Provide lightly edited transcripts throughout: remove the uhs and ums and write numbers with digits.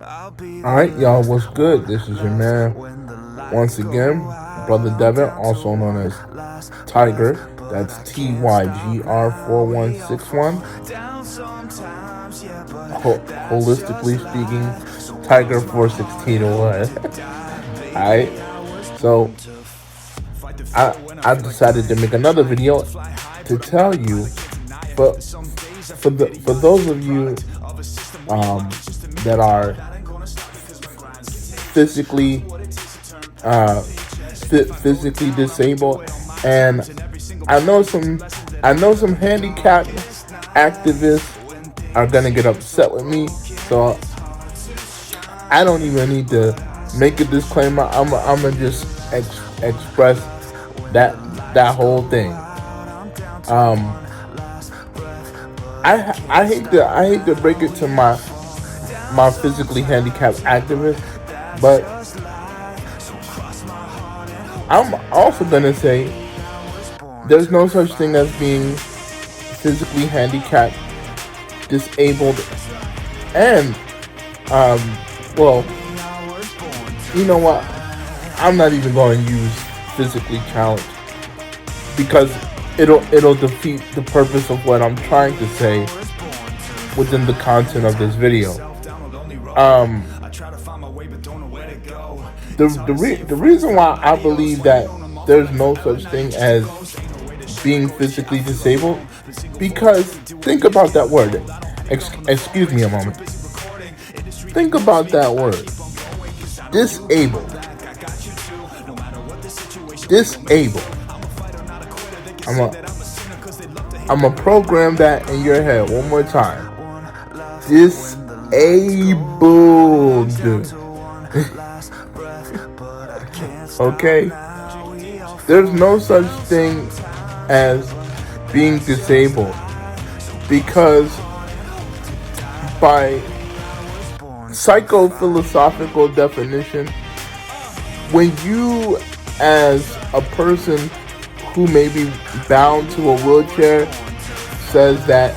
Alright, y'all, what's good? This is your man, once again, Brother Devin, also known as Tiger. That's TYGR4161. Holistically speaking, Tiger41601. Alright, so I decided to make another video to tell you, but for those of you that are physically physically disabled, and I know some handicapped activists are gonna get upset with me, so I don't even need to make a disclaimer. I'm gonna just express that whole thing. I hate to break it to my physically handicapped activists, but I'm also gonna say there's no such thing as being physically handicapped, disabled, and well, you know what? I'm not even going to use physically challenged because it'll defeat the purpose of what I'm trying to say within the content of this video. The reason why I believe that there's no such thing as being physically disabled, because think about that word. Excuse me a moment. Think about that word. Disabled. Disabled. I'm gonna program that in your head one more time. Disabled. Okay? There's no such thing as being disabled, because by psychophilosophical definition, when you as a person who may be bound to a wheelchair says that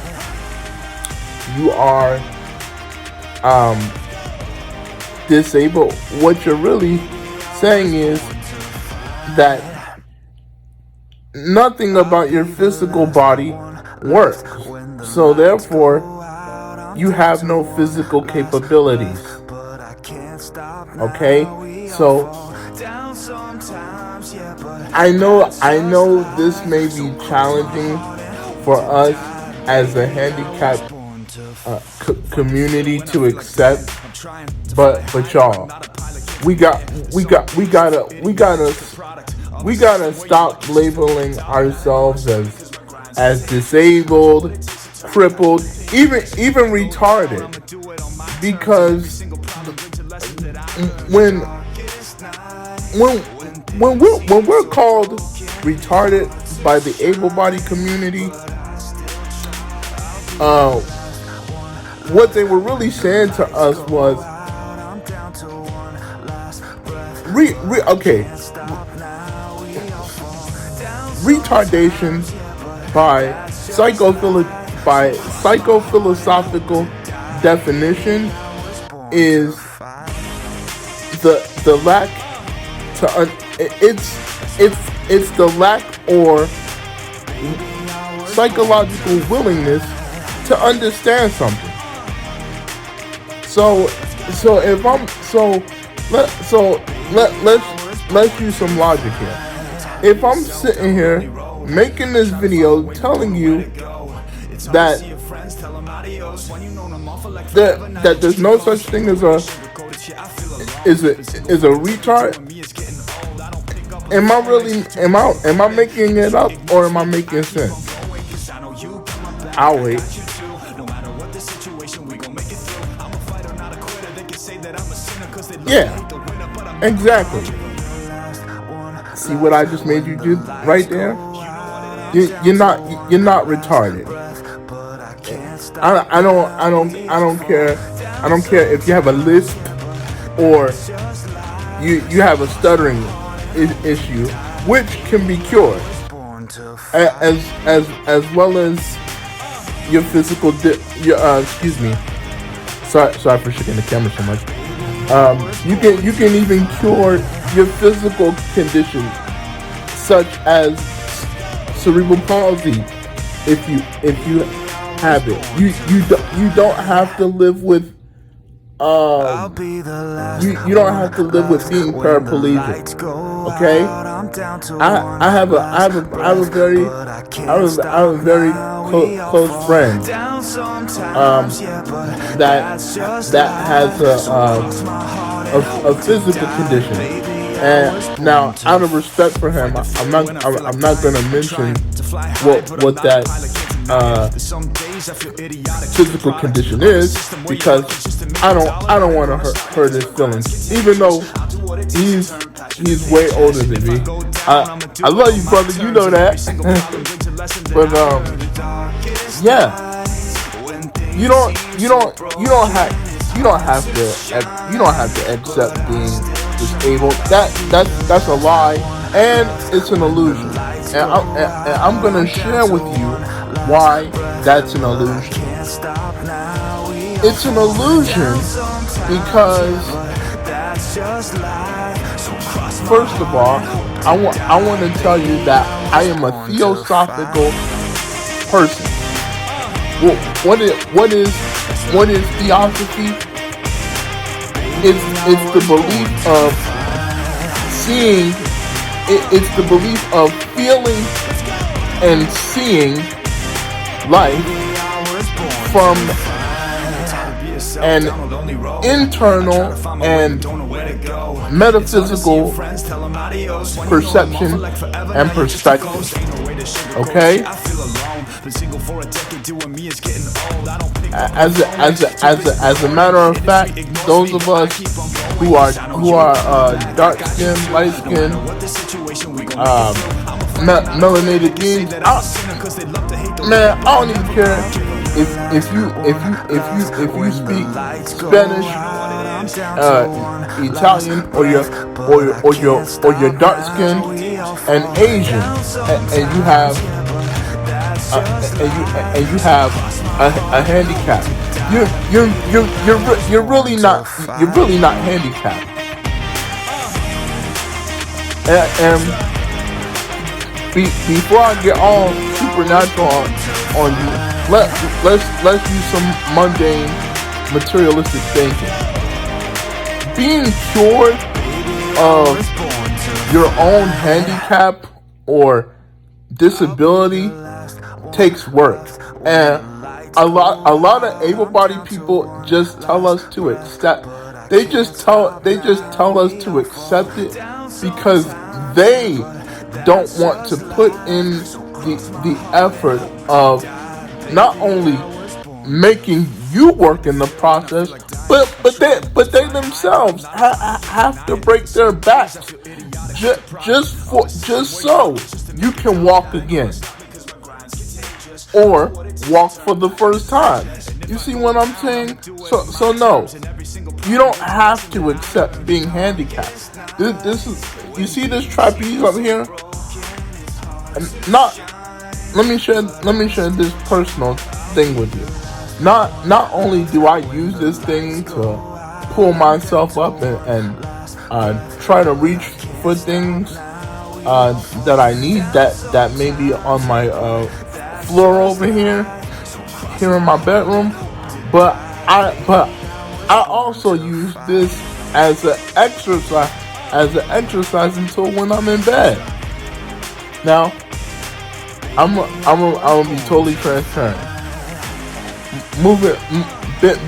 you are disabled, what you're really saying is that nothing about your physical body works. So therefore, you have no physical capabilities. Okay? So I know this may be challenging for us as a handicapped community to accept, but y'all, we gotta stop labeling ourselves as disabled, crippled, even retarded, because when we're called retarded by the able-bodied community, what they were really saying to us was, retardation by psychophilosophical definition is the lack it's the lack or psychological willingness to understand something. Let's use some logic here. If I'm sitting here making this video telling you that there's no such thing as a retard, am I making it up, or am I making sense? I'll wait. Yeah, exactly. See what I just made you do right there? You're not retarded. I don't care. I don't care if you have a lisp or you have a stuttering issue, which can be cured, as well as your physical Sorry for shaking the camera so much. You can even cure your physical conditions, such as cerebral palsy, if you have it. You don't have to live with you don't have to live with being paraplegic. Okay? I have a very close friend that has a physical condition. And now, out of respect for him, I'm not gonna mention what that physical condition is, because I don't want to hurt his feelings, even though he's way older than me. I love you, brother. You know that. But yeah, you don't have to accept being disabled. That's a lie, and it's an illusion. And I'm gonna share with you why that's an illusion. It's an illusion because, first of all, I want to tell you that I am a theosophical person. Well, what is theosophy? It's the belief of seeing. It's the belief of feeling and seeing life from an internal and metaphysical perception and perspective. Okay? As a matter of fact, those of us who are dark skinned, light skinned, melanated beings, man, I don't even care if you speak Spanish, Italian, or you're dark skinned and Asian, and you have a handicap. You're really not handicapped. And before I get all supernatural on you, let's use some mundane, materialistic thinking. Being cured of your own handicap or disability takes work, and a lot of able-bodied people just tell us to accept. They just tell us to accept it because they don't want to put in the effort of not only making you work in the process, but they themselves have to break their backs just so you can walk again or walk for the first time. You see what I'm saying? So no, you don't have to accept being handicapped. This is, you see this trapeze up here? Let me share this personal thing with you. Not only do I use this thing to pull myself up and try to reach for things that I need that may be on my floor over here in my bedroom, but I also use this as an exercise until when I'm in bed. Now, I'm gonna be totally transparent.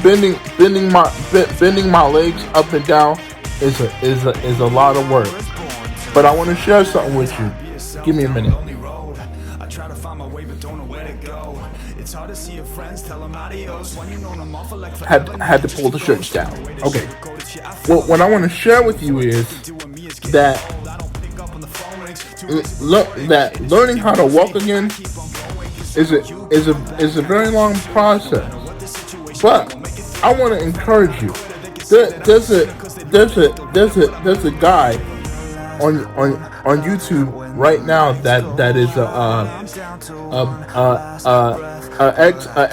Bending my legs up and down is a lot of work. But I want to share something with you. Give me a minute. Had to pull the shirts down. Okay. Well, what I want to share with you is that learning how to walk again is a very long process. But I want to encourage you. There's a guy on YouTube right now that is a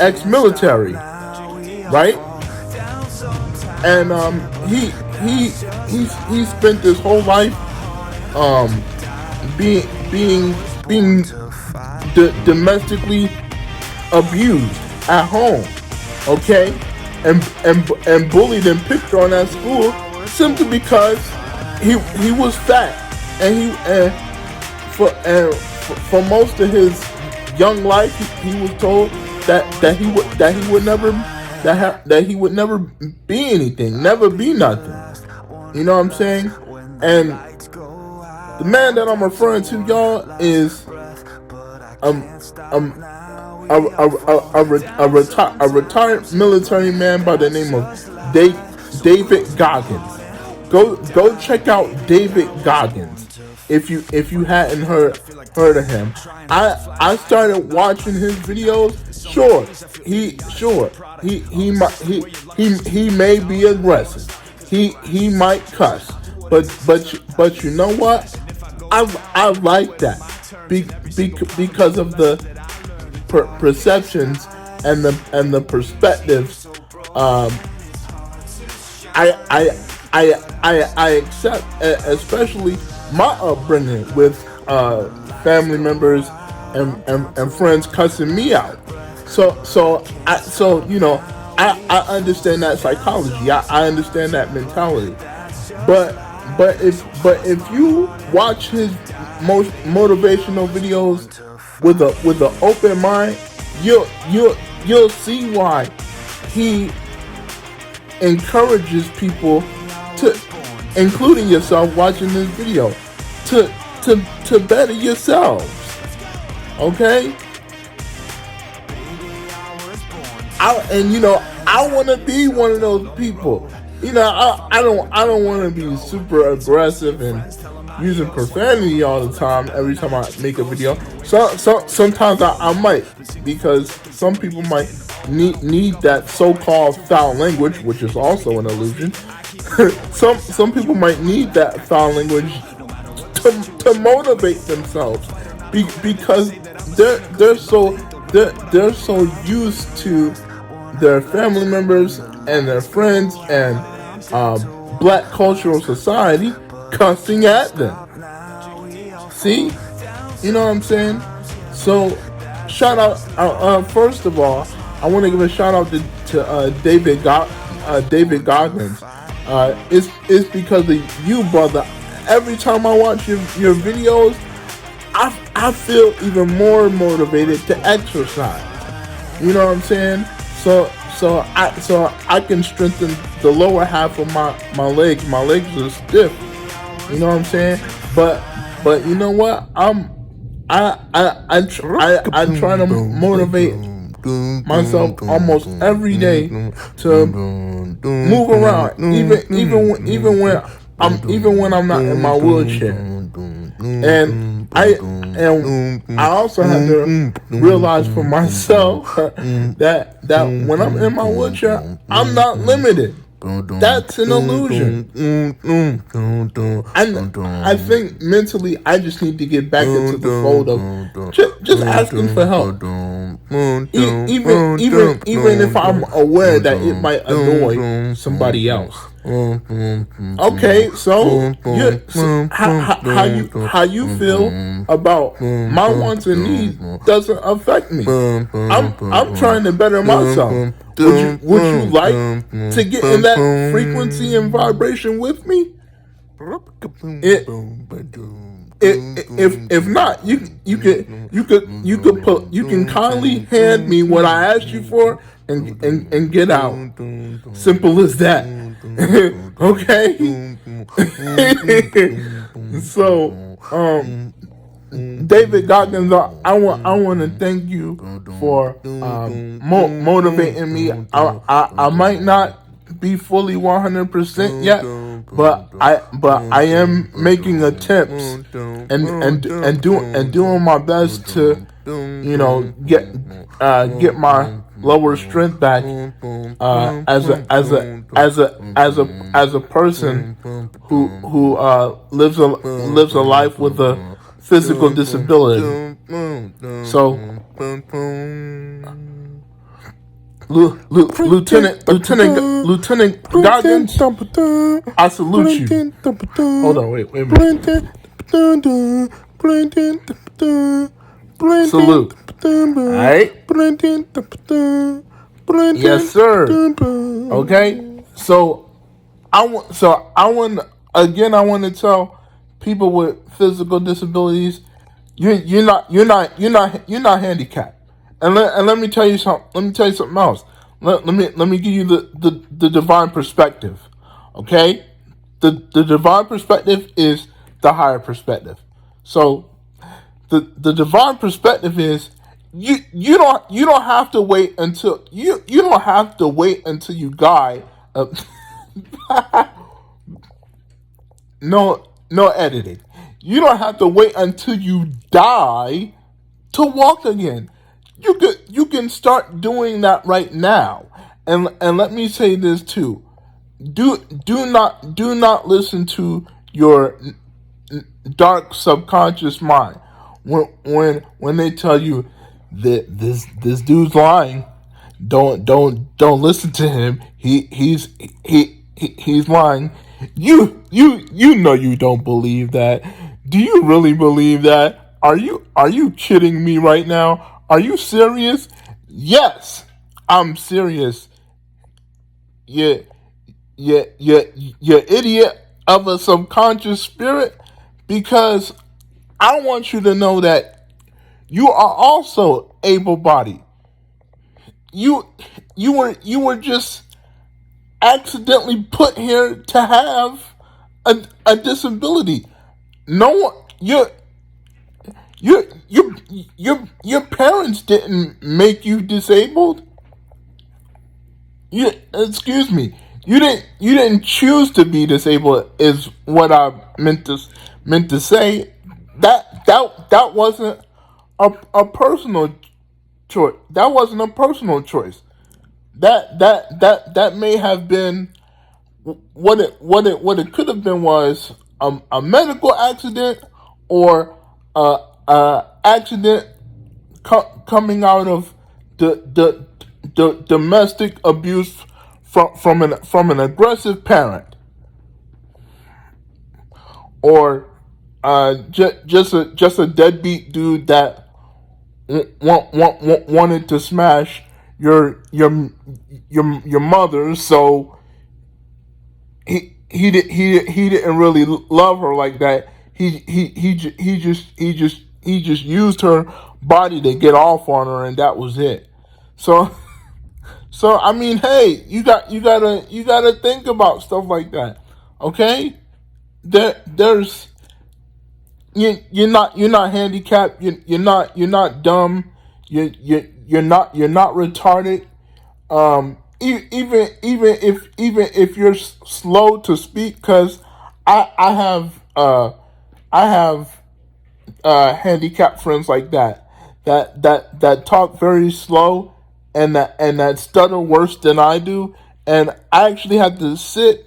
ex-military, right? and he spent his whole life um being domestically abused at home, okay, and bullied and picked on at school simply because he was fat, and for most of his young life he was told that he would never that he would never be anything, never be nothing. You know what I'm saying? And the man that I'm referring to, y'all, is um um a retired military man by the name of David Goggins. Go check out David Goggins if you hadn't heard of him. I started watching his videos. He may be aggressive. He might cuss, but you know what? I like that because of the perceptions and the perspectives. I accept, especially my upbringing with family members and friends cussing me out. So you know, I understand that psychology. I understand that mentality. But if you watch his most motivational videos with an open mind, you'll see why he encourages people to, including yourself watching this video, to better yourselves. Okay? I want to be one of those people. You know, I don't want to be super aggressive and using profanity all the time every time I make a video. Sometimes I might, because some people might need that so-called foul language, which is also an illusion. Some people might need that foul language to motivate themselves, because they're so used to their family members and their friends and black cultural society cussing at them. See? You know what I'm saying? So, shout out, first of all, I want to give a shout out to David Goggins. It's because of you, brother. Every time I watch your videos, I feel even more motivated to exercise. You know what I'm saying? So I can strengthen the lower half of my legs. My legs are stiff. You know what I'm saying? But you know what? I try to motivate myself almost every day to move around, even when I'm not in my wheelchair. And I also have to realize for myself that when I'm in my wheelchair, I'm not limited. That's an illusion. I think mentally I just need to get back into the fold of just asking for help. Even if I'm aware that it might annoy somebody else. Okay, so how you feel about my wants and needs doesn't affect me. I'm trying to better myself. Would you like to get in that frequency and vibration with me? If not, you can kindly hand me what I asked you for and get out. Simple as that. Okay. So David Goggins, I want to thank you for motivating me. I might not be fully 100% yet, but I am making attempts and doing my best to get my lower strength back as a person who lives a life with a physical disability. So Lieutenant Goggins, I salute you. Hold on, wait a minute. Salute. Alright? Yes, sir. Okay? So I want to tell people with physical disabilities, you're not handicapped. And let me tell you something. Let me tell you something else. Let me give you the divine perspective. Okay? The divine perspective is the higher perspective. So the divine perspective is you don't have to wait until you don't have to wait until you die. No editing. You don't have to wait until you die to walk again. You can start doing that right now. And let me say this too. Do not listen to your dark subconscious mind when they tell you that this dude's lying. Don't listen to him. He's lying. You know you don't believe that. Do you really believe that? Are you kidding me right now? Are you serious? Yes, I'm serious. You idiot of a subconscious spirit, because I want you to know that you are also able-bodied. You were just accidentally put here to have a disability. No one, your parents didn't make you disabled. Excuse me. You didn't choose to be disabled is what I meant to say. That wasn't a personal choice. That wasn't a personal choice. That may have been what it could have been was a medical accident or a accident coming out of the domestic abuse from an aggressive parent, or just a deadbeat dude that wanted to smash your mother, so he didn't really love her like that. He just used her body to get off on her, and that was it. So I mean, hey, you gotta think about stuff like that, okay? There's you're not handicapped. You're not dumb. You're not retarded. Even if you're slow to speak, because I have handicapped friends like that talk very slow, and that stutter worse than I do, and I actually have to sit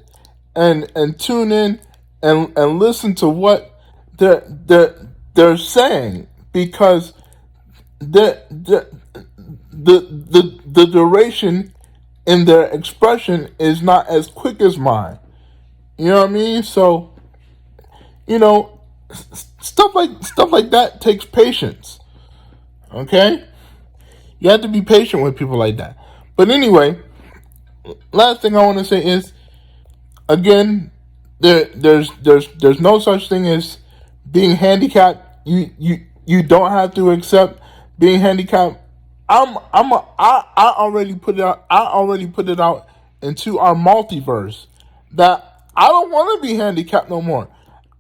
and tune in and listen to what they're saying, because the duration in their expression is not as quick as mine. You know what I mean? So, stuff like that takes patience. Okay? You have to be patient with people like that. But anyway, last thing I want to say is, again, there's no such thing as being handicapped. You don't have to accept being handicapped. I already put it out. I already put it out into our multiverse that I don't want to be handicapped no more.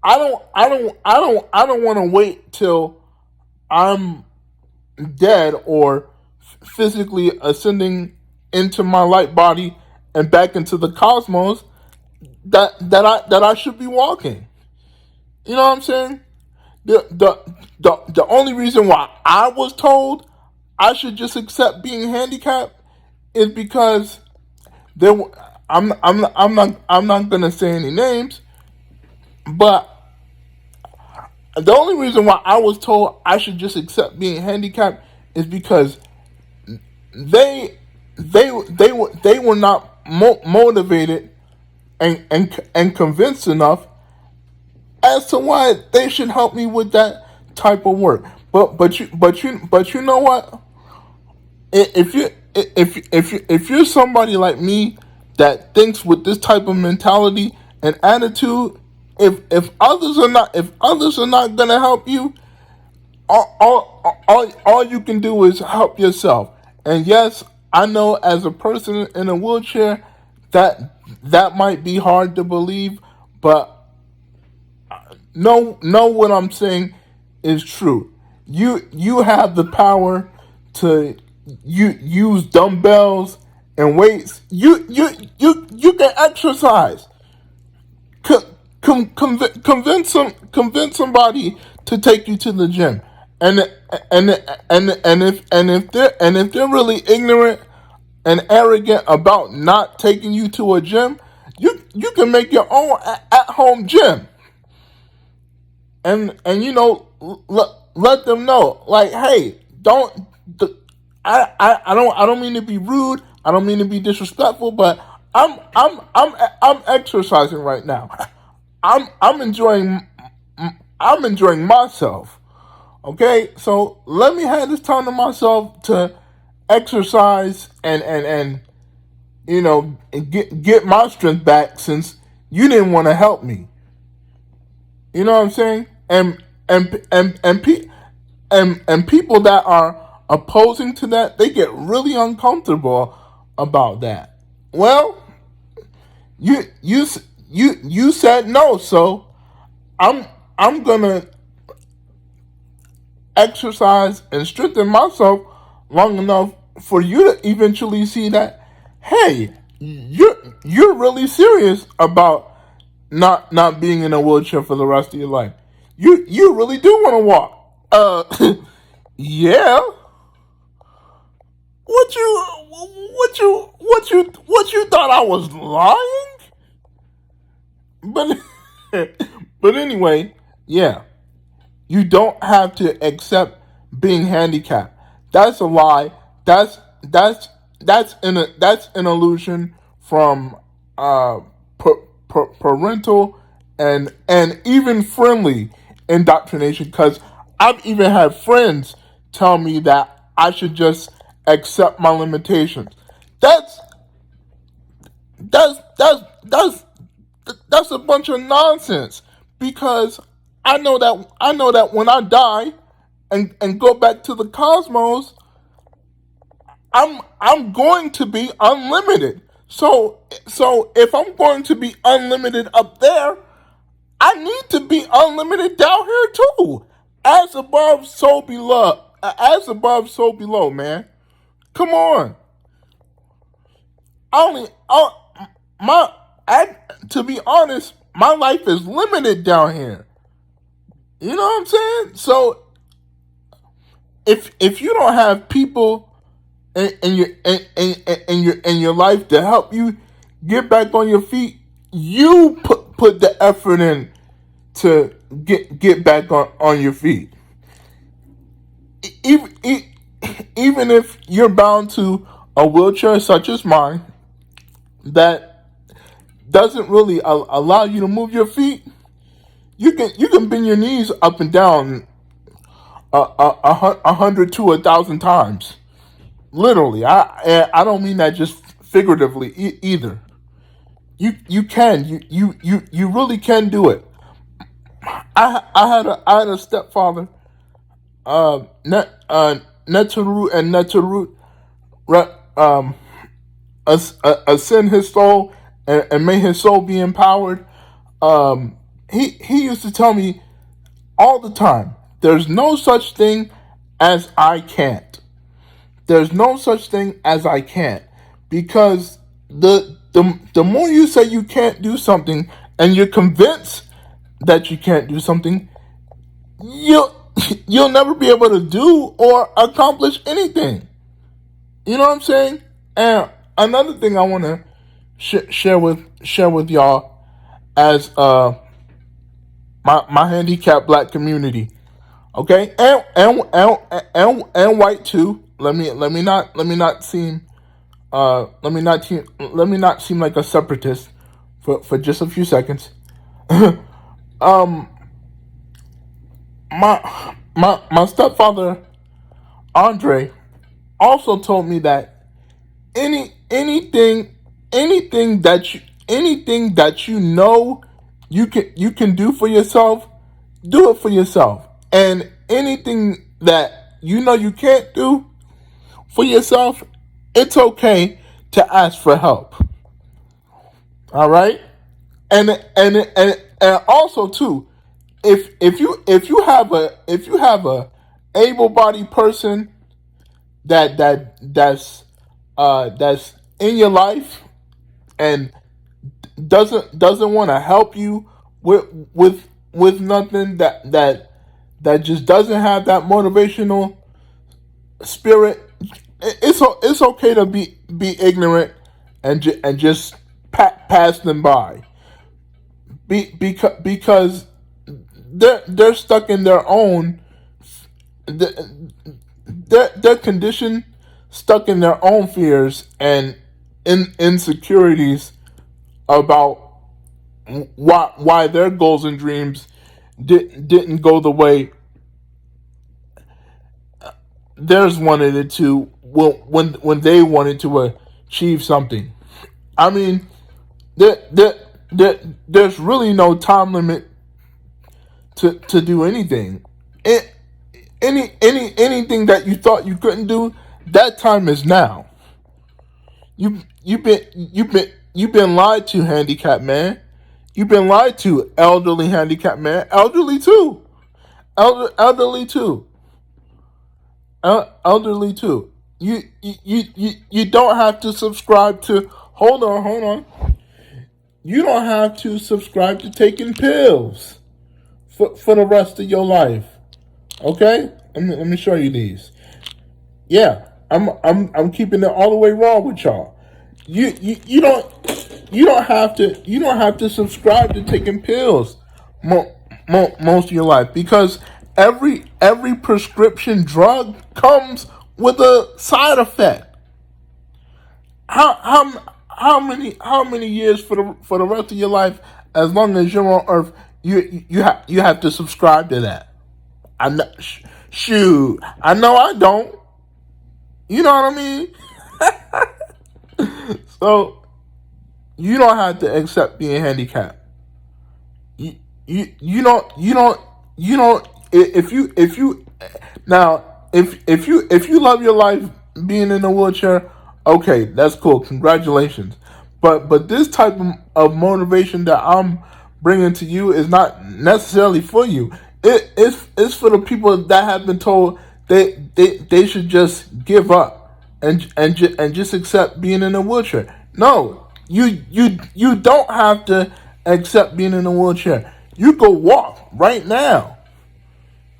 I don't want to wait till I'm dead or physically ascending into my light body and back into the cosmos that I should be walking. You know what I'm saying? The only reason why I was told I should just accept being handicapped is because there. I'm not gonna say any names, but the only reason why I was told I should just accept being handicapped is because they they were not motivated and convinced enough as to why they should help me with that type of work. But you know what? If you're somebody like me that thinks with this type of mentality and attitude, if others are not gonna help you, all you can do is help yourself. And yes, I know as a person in a wheelchair that might be hard to believe, but know what I'm saying is true. You have the power to use dumbbells and weights. You can exercise. Convince somebody to take you to the gym, and if they're really ignorant and arrogant about not taking you to a gym, you can make your own at home gym, and let them know, like, hey, don't. I don't mean to be rude. I don't mean to be disrespectful, but I'm exercising right now. I'm enjoying myself. Okay, so let me have this time to myself to exercise and get my strength back, since you didn't want to help me. You know what I'm saying? And people that are opposing to that, they get really uncomfortable about that. Well, you said no, so I'm gonna exercise and strengthen myself long enough for you to eventually see that, hey, you're really serious about not being in a wheelchair for the rest of your life. You really do want to walk. Yeah. What you thought I was lying? But but anyway, yeah. You don't have to accept being handicapped. That's a lie. That's an illusion from parental and even friendly indoctrination. Because I've even had friends tell me that I should just accept my limitations. That's that's that's that's that's a bunch of nonsense, because I know that when I die and go back to the cosmos, I'm going to be unlimited. So if I'm going to be unlimited up there, I need to be unlimited down here too. As above, so below. As above, so below, man. Come on. I only my I, to be honest, my life is limited down here. You know what I'm saying? So if you don't have people in your life to help you get back on your feet, you put the effort in to get back on your feet. Even even if you're bound to a wheelchair such as mine that doesn't really allow you to move your feet, you can bend your knees up and down 100 to 1,000 times. Literally, I don't mean that just figuratively either. You can you really can do it. I had a stepfather, Netarut and Netarut, um, ascend his soul and may his soul be empowered. He used to tell me all the time, there's no such thing as I can't. There's no such thing as I can't, because the more you say you can't do something and you're convinced that you can't do something, you'll never be able to do or accomplish anything. You know what I'm saying? And another thing I want to share with y'all as my handicapped black community, okay, and white too. Let me not seem let me not seem like a separatist for just a few seconds. um, my stepfather Andre also told me that anything that you know you can do for yourself, do it for yourself. And anything that you know you can't do for yourself, it's okay to ask for help. All right? And also too, if you have a able-bodied person that's in your life and doesn't want to help you with nothing, that just doesn't have that motivational spirit, it's okay to be ignorant and just pass them by, because they're stuck in their own, they're conditioned, stuck in their own fears and insecurities about why their goals and dreams didn't go the way theirs wanted it to when they wanted to achieve something. I mean, there's really no time limit to do anything. Anything that you thought you couldn't do, that time is now. You've been lied to, handicapped man. You've been lied to, elderly handicapped man. Elderly too. Elderly too. Elderly too. You don't have to subscribe to. Hold on. You don't have to subscribe to taking pills for the rest of your life. Okay? Let me show you these. Yeah, I'm keeping it all the way raw with y'all. You don't have to subscribe to taking pills most of your life, because every prescription drug comes with a side effect. How many years for the rest of your life, as long as you're on Earth, you have to subscribe to that? I'm not, shoot, I know I don't. You know what I mean? So you don't have to accept being handicapped. You don't if you now if you love your life being in a wheelchair, okay, that's cool, congratulations. But this type of motivation that I'm bringing to you is not necessarily for you. It's for the people that have been told they should just give up and just accept being in a wheelchair. No, you don't have to accept being in a wheelchair. You go walk right now.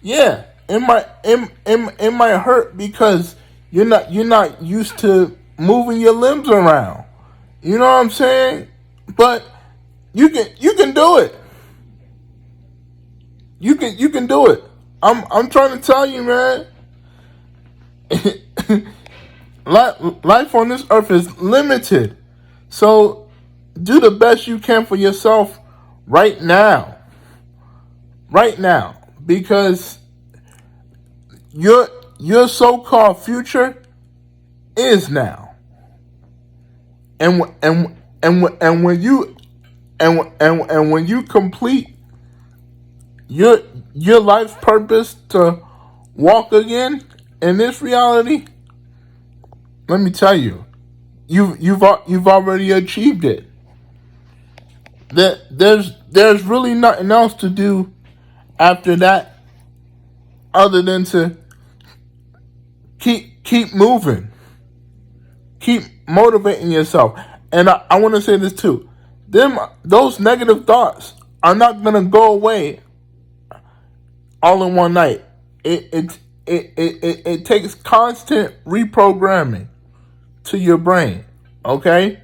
Yeah, it might hurt because you're not used to moving your limbs around. You know what I'm saying? But you can do it. You can do it. I'm trying to tell you, man. Life on this earth is limited. So do the best you can for yourself right now. Right now. Because your so-called future is now. And when you complete your life's purpose to walk again in this reality, let me tell you, you've already achieved it. There's really nothing else to do after that other than to keep moving, keep motivating yourself. And I want to say this too: those negative thoughts are not gonna go away all in one night. It takes constant reprogramming to your brain, okay?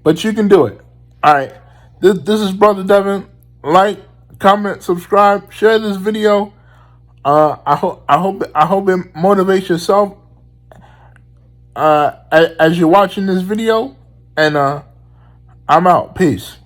But you can do it. All right. This is Brother Devin. Like, comment, subscribe, share this video. I hope it motivates yourself. as you're watching this video, and I'm out. Peace.